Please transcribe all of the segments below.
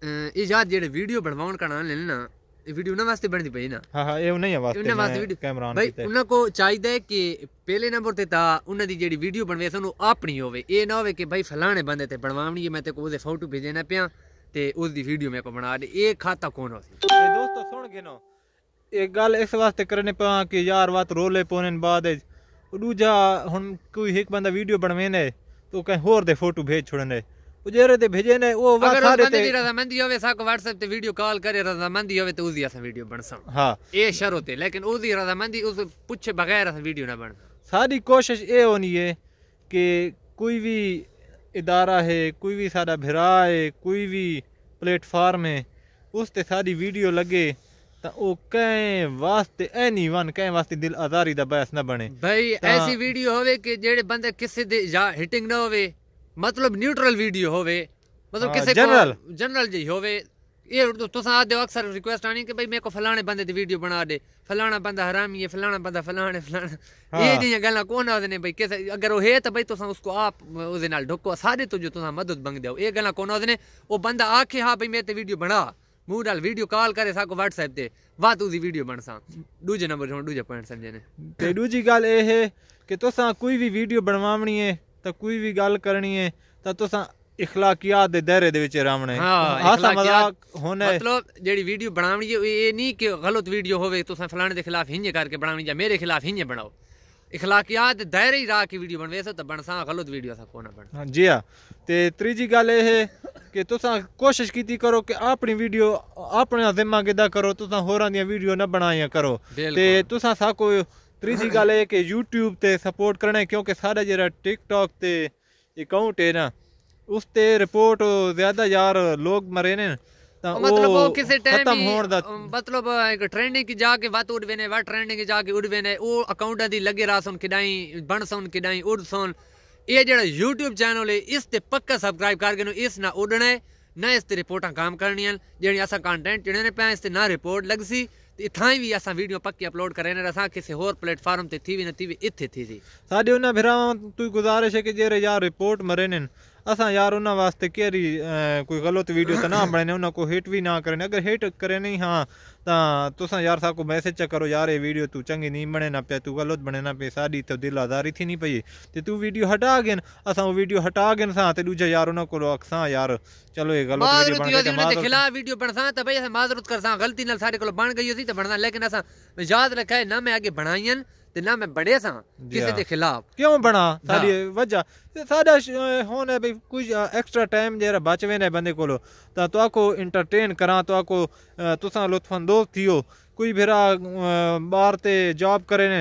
ये यार जेड़े वीडियो बनवाउण करना ले ना वीडियो उन्हां वास्ते बनदी पई ना। हां ये नहीं है वास्ते वीडियो कैमरा भाई उन्हां को चाहिए कि पहले नंबर ते ता उन्हां दी जेड़ी वीडियो बनवे सन अपनी होवे ये ना होवे कि भाई फलाने बंदे ते बनवावणी है मैं ते को ओदे फोटो भेजना पिया ते उसदी वीडियो मेरे को बना दे ये खाता कौन होसी। दोस्तों सुन के नो एक गल इस वास्ते करने पा कि यार बात रोले पोने बाद दूजा हुन कोई एक बंदा वीडियो बनवेने तो कहीं होर दे फोटो भेज छोड़ने जेरे ते भेजे ने वो अगर सारे ते रजामंदी होवे साको व्हाट्सएप ते वीडियो कॉल करे रजामंदी होवे तो उसी असा वीडियो बनसा। हां ये शर्त है लेकिन उसी रजामंदी उस पूछे बगैर असा वीडियो ना बन। सारी कोशिश ये होनी है कि कोई भी इदारा है कोई भी साडा भिरा है कोई भी प्लेटफार्म है उस ते सारी वीडियो लगे तो ओ कहीं वास्ते एनी वन कहीं वास्ते दिल आजारी दा बहस ना बने भाई ऐसी वीडियो होवे कि जेड़े बंदे किसी दे हिटिंग ना होवे मतलब न्यूट्रल वीडियो होवे मतलब किसी को जनरल जी होवे ये तुसा आदे अक्सर रिक्वेस्ट आनी कि भाई मेरे को फलाने बंदे दी वीडियो बना दे फलाना बंदा हरामी है फलाना बंदा फलाने ये जी गल्ला कौन आदे ने भाई कैसे अगर वो है तो भाई तुसा उसको आप उसदे नाल ढोको सारे तो जो तुसा मदद मंग दो ये गल्ला कौन आदे ने वो बंदा आखे हां भाई मैं ते वीडियो बना मुंह नाल वीडियो कॉल करे साको व्हाट्सएप ते बात उसी वीडियो बनसा दूजे नंबर हुन दूजे पॉइंट समझे ने ते दूजी गल ए है कि तुसा कोई भी वीडियो बनवावणी है तो कोई भी गल करनी है तो तुसा इखलाकियात दे दायरे दे विच रहना है। हां मजाक होना है मतलब जेडी वीडियो बनावणी है ये नहीं कि गलत वीडियो होवे तुसा फलाने दे खिलाफ हिंजे करके बनावणी या मेरे खिलाफ हिंजे बनाओ इखलाकियात दे दायरे ही रह के वीडियो बनवे सो तो बनसा गलत वीडियो सा कोना बन। जी हां ते तीजी गल ए है कि तुसा कोशिश कीती करो कि अपनी वीडियो अपने जिम्मा गिदा करो तुसा होरां दी वीडियो ना बनाया करो ते तुसा साको तीजी गल है कि YouTube ते सपोर्ट करना क्योंकि सारा जेरा TikTok ते अकाउंट है ना उस ते रिपोर्ट ज्यादा यार लोग मरे ने मतलब वो किसी टाइम मतलब एक ट्रेंडिंग की जाके बात उड़वे ने वा ट्रेंडिंग की जाके उड़वे ने वो अकाउंट दी लगे रासन किडाई बन सन किडाई उड़ सन ये जेड़ा YouTube चैनल है इस ते पक्का सब्सक्राइब करके नो इस ना उड़ने ना इस ते रिपोर्टां काम करनियां जेड़ी असा कंटेंट चढ़ने पे इस ते ना रिपोर्ट लगसी इथाई भी असा वीडियो पक्की अपलोड करे ने असा किसी और प्लेटफार्म ते थी भी न थी भी इथे थी सी साडे उना भिरा तू गुजारिश है कि जेरे यार रिपोर्ट मरे ने असा यार उन्होंने वास्ते केरी कोई गलत वीडियो तो ना बने उन्होंने को हिट भी ना करे अगर हिट करे नहीं हाँ तो तुसा यार साको मैसेज करो यार ये वीडियो तू चंगी नहीं बने ना पे तू गलत बने ना पे साड़ी तो दिल आजारी थी नहीं पई ते तू वीडियो हटा गए असा वो वीडियो हटा गए सा ते दूजा यार उन्होंने को अक्सा यार चलो ये गलत वीडियो बन गई खिलाफ वीडियो बनसा तो भाई असा माजरत करसा गलती नाल सारे को बन गई सी तो बनना लेकिन असा याद रखा है ना मैं आगे बनाईयन ते ना मैं बड़े सा किसी के खिलाफ क्यों बना सारी वजह साडा होने भाई कुछ एक्स्ट्रा टाइम जेरा बचवे ने बंदे कोलो तो को एंटरटेन करा तो को तुसा लुत्फअंदोज थियो कोई भेरा बाहर ते जॉब करे ने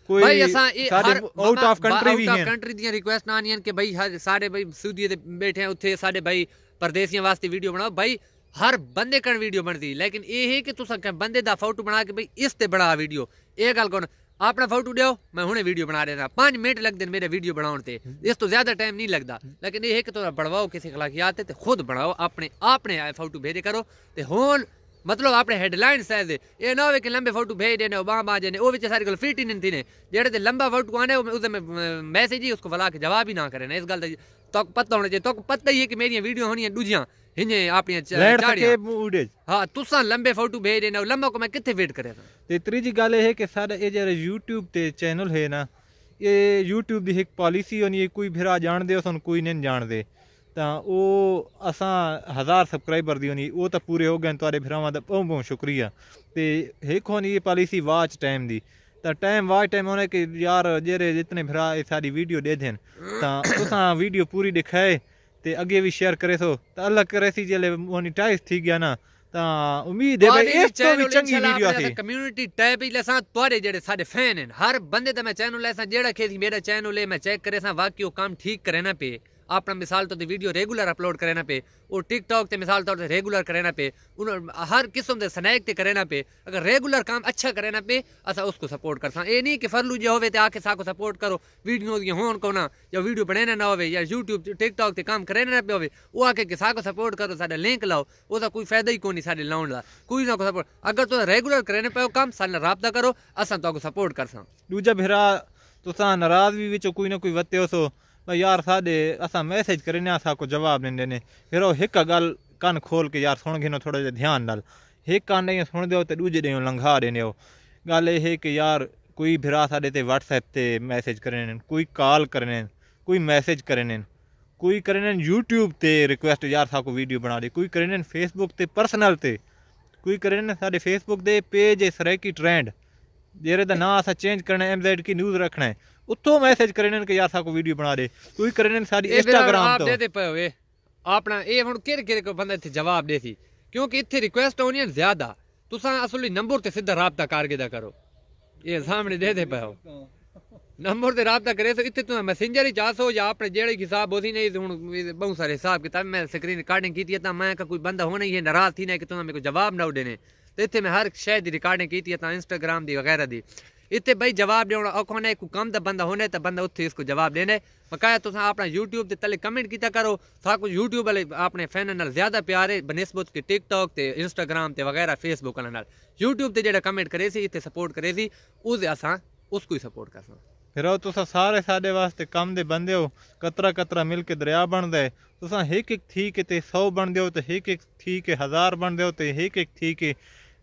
कोई भाई असा साडे आउट ऑफ कंट्री भी हैं कंट्री दी रिक्वेस्ट ना आनी के भाई साडे भाई सऊदी दे बैठे हैं उथे साडे भाई परदेसियां वास्ते वीडियो बनाओ भाई हर बंदे कन वीडियो बनती लेकिन ये है कि तुसा बंदे दा फोटो बना के भाई इस ते बड़ा वीडियो ये गल कौन अपना फोटो दो मैं हुने वीडियो बना देना 5 मिनट लगते हैं मेरे वीडियो बनाने ते इस तो ज्यादा टाइम नहीं लगता लेकिन ये है कि तुम बढ़वाओ किसी अखलाकियात ते खुद बनाओ अपने अपने फोटो भेजे करो ते होन मतलब अपने हेडलाइन साइज ये ना हो कि लंबे फोटो भेज देने बाम आ जाने वो भी सारी गल फिट ही नहीं थी ने जेड़े ते लंबा फोटो आने उस मैसेज ही उसको बुला के जवाब ही ना करे ना इस गल तो पता होना चाहिए तो पता ही है कि मेरी वीडियो होनी है दूजियां हिंजे अपनी हां तुसा लंबे फोटो भेज देना लंबा को मैं किथे वेट करे ते तीजी गल है कि साडा ये जेरा YouTube ते चैनल है ना ये YouTube दी एक पॉलिसी होनी है कोई भिरा जान दे सन कोई नहीं जान दे तो वो असा 1000 सब्सक्राइबर दी होनी वो तो पूरे हो गए तुहाडे भिरावां दा बहुत बहुत शुक्रिया ते एक होनी ये पॉलिसी वॉच टाइम दी तो टाइम वॉच टाइम होने कि यार जेरे जितने भिरा सारी वीडियो दे देन तो तुसा वीडियो पूरी दिखाए ते अगे भी शेयर करे सो तो अल्लाह करे सी जेले मोनेटाइज थी गया ना तो उम्मीद है भाई इस तो भी चंगी वीडियो थी कम्युनिटी टैब ही लेसा तोरे जेड़े साडे फैन हैं हर बंदे दा मैं चैनल लेसा जेड़ा खेती मेरा चैनल है मैं चेक करे सा वाकई काम ठीक करे ना पे अपना मिसाल तो वीडियो रेगुलर अपलोड करे ना पे और टिकटॉक ते मिसाल तौर ते रेगुलर करे ना पे उन हर किस्म दे स्नैक ते करे ना पे अगर रेगुलर काम अच्छा करे ना पे असा उसको सपोर्ट करसा ए नहीं कि फरलू जे होवे ते आके साको सपोर्ट करो वीडियो दी होन को ना या वीडियो बनाना ना होवे या YouTube टिकटॉक ते काम करे ना पे होवे वो आके के साको सपोर्ट करो साडा लिंक लाओ ओदा कोई फायदा ही कोनी साडे लाउन दा कोई ना को सपोर्ट अगर तो रेगुलर करे ना पे काम साल राब्ता करो असा तो सपोर्ट करसा दूजा भिरा तुसा नाराज भी विच कोई ना कोई वत्ते हो सो यार साडे असा मैसेज करे ना असा को जवाब नहीं देने फिर एक गल कन खोल के यार सुन गिनो थोड़ा जिहा ध्यान नाल एक कान ॾेई सुन दो तो दूजे ॾेई लंघा देने हो गल ये है कि यार कोई भरा साडे ते व्हाट्सएप ते मैसेज करने कोई कॉल करने कोई मैसेज करने कोई करने यूट्यूब ते रिक्वेस्ट यार साको वीडियो बना दे कोई करने फेसबुक ते पर्सनल ते कोई करने साडे फेसबुक दे पेज है सराइकी ट्रेंड जेरे दा ना असा चेंज करना MZ की न्यूज़ रखना है उत्तो मैसेज करने कि यार साको वीडियो बना दे कोई करने साडी इंस्टाग्राम तो दे पे होवे अपना ए हुन केरे को बंदा इत्थे जवाब दे सी क्योंकि इत्थे रिक्वेस्ट होनी है ज्यादा तुसा असली नंबर ते सीधा राब्ता करके दा करो ये सामने दे पे हो नंबर ते राब्ता करे तो इत्थे तुम मैसेंजर ही चाहो या अपने जेड़े हिसाब होसी नहीं हुन बहुत सारे हिसाब किताब मैं स्क्रीन रिकॉर्डिंग की थी मैं का कोई बंदा होना ही है नाराज थी ना कि तुम मेरे को जवाब ना देने तो इत्थे मैं हर शय दी रिकॉर्डिंग की थी इंस्टाग्राम दी वगैरह दी इत्थे भाई जवाब देना औखा नहीं कोई कम दा बंदा होने तो बंदा उत्थे इसको जवाब देने बकाया तुम अपना यूट्यूब ते तले कमेंट किया करो साको यूट्यूब वाले अपने फैन नाल ज्यादा प्यार है बनिस्बत के टिकटॉक ते इंस्टाग्राम ते वगैरह फेसबुक नाल यूट्यूब ते जेड़ा कमेंट करे सी इत्थे सपोर्ट करे सी उस असां उसको ही सपोर्ट करसा फिर तुसा सारे साडे वास्ते कम दे बंदे हो कतरा कतरा मिल के दरिया बन दे तुसा एक एक थी के ते 100 बन दे तो एक एक थी के 1000 बन दे तो एक एक थी के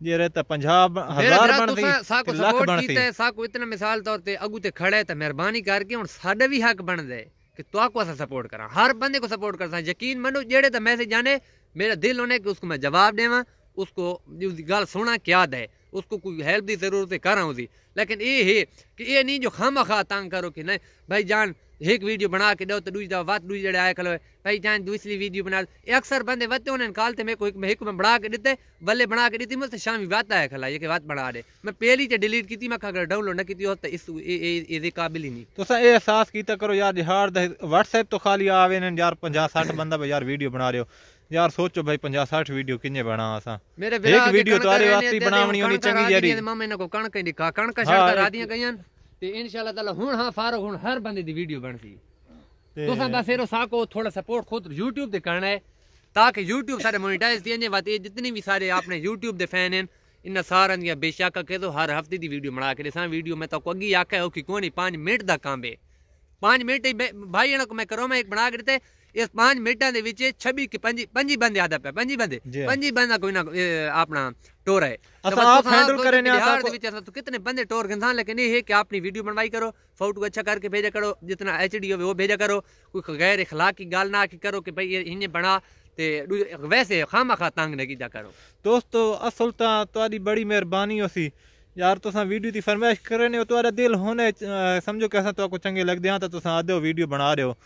जे रहता 50,000 बन दी साको लाख सपोर्ट बन कीता है साको इतना मिसाल तौर ते अगू ते खड़े ते मेहरबानी करके हुन साडे भी हक बन दे कि तो को असा सपोर्ट करा हर बंदे को सपोर्ट करसा यकीन मानो जेड़े ता मैसेज जाने मेरा दिल होने कि उसको मैं जवाब देवा उसको उसकी गल सुना क्या दे उसको कोई हेल्प की जरूरत है करा उसकी लेकिन ये है कि ये नहीं जो खामखा तंग करो कि नहीं भाई जान एक वीडियो बना के दो तो दूसरी दफा बात दूसरी जड़े आया खलो भाई जान दूसरी वीडियो बना अक्सर बंदे वत्ते उन्हें कालते मेरे को एक में बना के देते बल्ले बना के दी मुझसे शामी बात आया खला ये कि बात बना दे मैं पहली च डिलीट की मैं अगर डाउनलोड ना की होता इस ये काबिल ही नहीं तुसा ये एहसास कीता करो यार यार व्हाट्सएप तो खाली आवे ने यार 50-60 बंदा यार वीडियो बना रहे हो यार सोचो भाई 50-60 वीडियो किन्ने बना असा मेरे एक वीडियो तुम्हारे वास्ते बनावनी होनी चंगी यारी मामे ने को कणक दिखा कणक शणक रादियां गईयां ते इंशाल्लाह ताला हुन हां फारो हुन हर बंदे दी वीडियो बनसी तुसा बस एरो साको थोड़ा सपोर्ट खुद YouTube ते करना है ताकि YouTube सारे मोनेटाइज दिए बात ये जितने भी सारे अपने YouTube दे फैन हैं इन सारन या बेशक के तो हर हफ्ते दी वीडियो बना के सा वीडियो में तो अगी आखा हो कि कोनी 5 मिनट दा काम है 5 मिनट भाई को मैं करो मैं एक बना के देते इस 5 मिनटा दे विच 26 के 25 बंदे आदा पे 25 बंदा कोई ना अपना टोर है तो आप हैंडल करे ने बिहार दे विच तो कितने बंदे टोर गंदा लेकिन ये है कि अपनी वीडियो बनवाई करो फोटो अच्छा करके भेजा करो जितना HD हो वो भेजा करो कोई गैर इखलाकी गाल ना की करो कि भाई ये इन्हें बना ते वैसे खामखा तंग नहीं कीता करो दोस्तों असल तारी बड़ी मेहरबानी होसी यार तुसा वीडियो की फरमाइश करे ने तुम्हारा दिल होने समझो कि असा तो चंगे लगते हैं तो तुसा आदे वीडियो बना रहे हो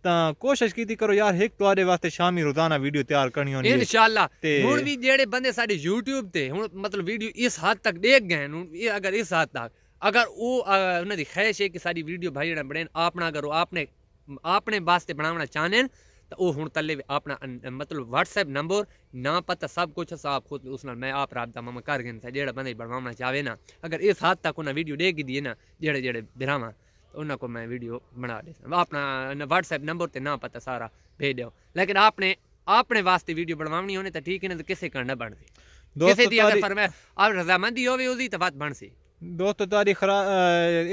तो कोशिश की करो यार एक तुम्हारे वास्ते शामी रोजाना वीडियो तैयार करनी होनी इंशाल्लाह हुन भी जेड़े बंदे साडे YouTube ते हुन मतलब वीडियो इस हद तक देख गए अगर इस हद तक अगर वो उन्हें दी ख्वाहिश है कि सारी वीडियो भाई बने अपना करो आपने वास्ते बनाना चाहने तो वो हुन तले अपना मतलब WhatsApp नंबर ना पता सब कुछ आप खुद उस नाल मैं आप राबता मामा कर गए जेड़ा बंदे बनवाना चाहे ना अगर इस हद तक उन्हें वीडियो देगी दिए ना जेड़े जेड़े बिरामा तो उन्हें को मैं वीडियो बना दे अपना WhatsApp नंबर ते ना पता सारा भेज दो लेकिन आपने वास्ते वीडियो बनवानी होने तो ठीक है ना तो किसे करना बन सी किसे दी अगर फरमाए आप रजामंदी होवे उसदी तो बात बन सी दोस्तों तारी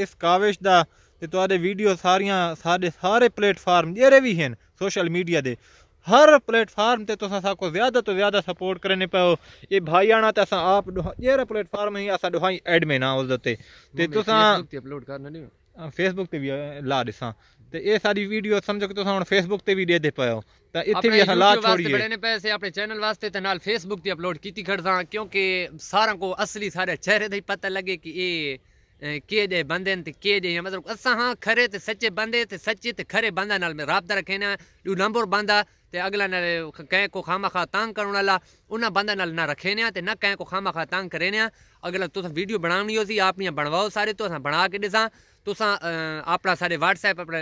इस काविश दा ते तुहाडे वीडियो सारे प्लेटफार्म जेरे भी हैं सोशल मीडिया दे हर प्लेटफार्म ते तुसा साको ज्यादा तो ज्यादा सपोर्ट करने पाओ ये भाई आना ते असा आप जेरा प्लेटफार्म ही असा दोहाई एडमिन आ उस ते तुसा अपलोड करना नहीं फेसबुक ते भी ला दिसा ते ये सारी वीडियो समझो कि तुसा हुन फेसबुक ते भी दे दे पाओ तो इत्थे भी ला छोड़िए बड़े ने पैसे अपने चैनल वास्ते ते नाल फेसबुक ते अपलोड कीती खड़दा क्योंकि सारा को असली सारे चेहरे दा पता लगे कि ये के जे बंदे ते के जे मतलब असा हां खरे ते सच्चे बंदे ते सच्चे ते खरे बंदा नाल में राबता रखे ना दू नंबर बंदा ते अगला नाल कहीं को खामखा तंग करने वाला उन्हें बंदा नाल ना रखे ना ते ना कहीं को खामखा तंग करे ना अगला तुस वीडियो बनानी हो सी आप बनवाओ सारे तो बना के दिसा तुसा अपना सारे WhatsApp अपने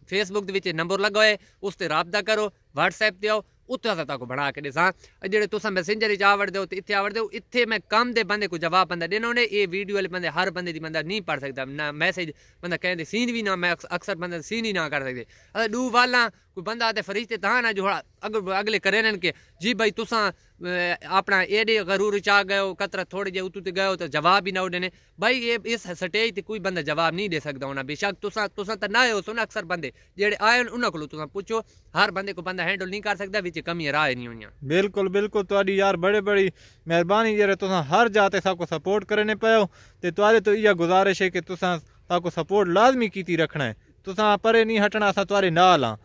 फेसबुक दे विच नंबर लगाओ उस ते राबता करो WhatsApp ते आओ उत्थे अस तक बना के दिसा जेड़े तुसा मैसेंजर च आवड़ दो इत्थे आवड़ दो इत्थे मैं कम दे बंदे को जवाब बंदा देना उन्हें ये वीडियो वाले बंदे हर बंदे दी बंदा नहीं पढ़ सकता ना मैसेज बंदा कहते सीन भी ना मैं अक्सर बंदा सीन ही ना कर सकते अगर दू वाला कोई बंदा आते फरिश्ते तां ना जो अगले करे के जी भाई तुसा अपना एडे गरूर चा गयो कतरा थोड़े जे उतु ते गयो तो जवाब ही ना देने भाई ये इस स्टेज ते कोई बंदा जवाब नहीं दे सकदा होना बेशक तुसा तो ना हो सुन अक्सर बंदे जेड़े आए उन्हां कोलों तुसा पूछो हर बंदे को बंदा हैंडल नहीं कर सकदा विच कमियां राय नहीं होनियां बिल्कुल बिल्कुल तुहाडी यार बड़े बड़ी मेहरबानी जेरे तुसा हर जाते साको सपोर्ट करने पाओ ते तुहारे तो इया गुजारिश है कि तुसा साको सपोर्ट लाजमी कीती रखना है तुसा परे नहीं हटना असां तुहारे नाल हां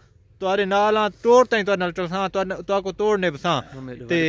तुहारे नाल हां तोड़ ताईं तुहाडे नाल चलसां तुहाको तोड़ने बसां ते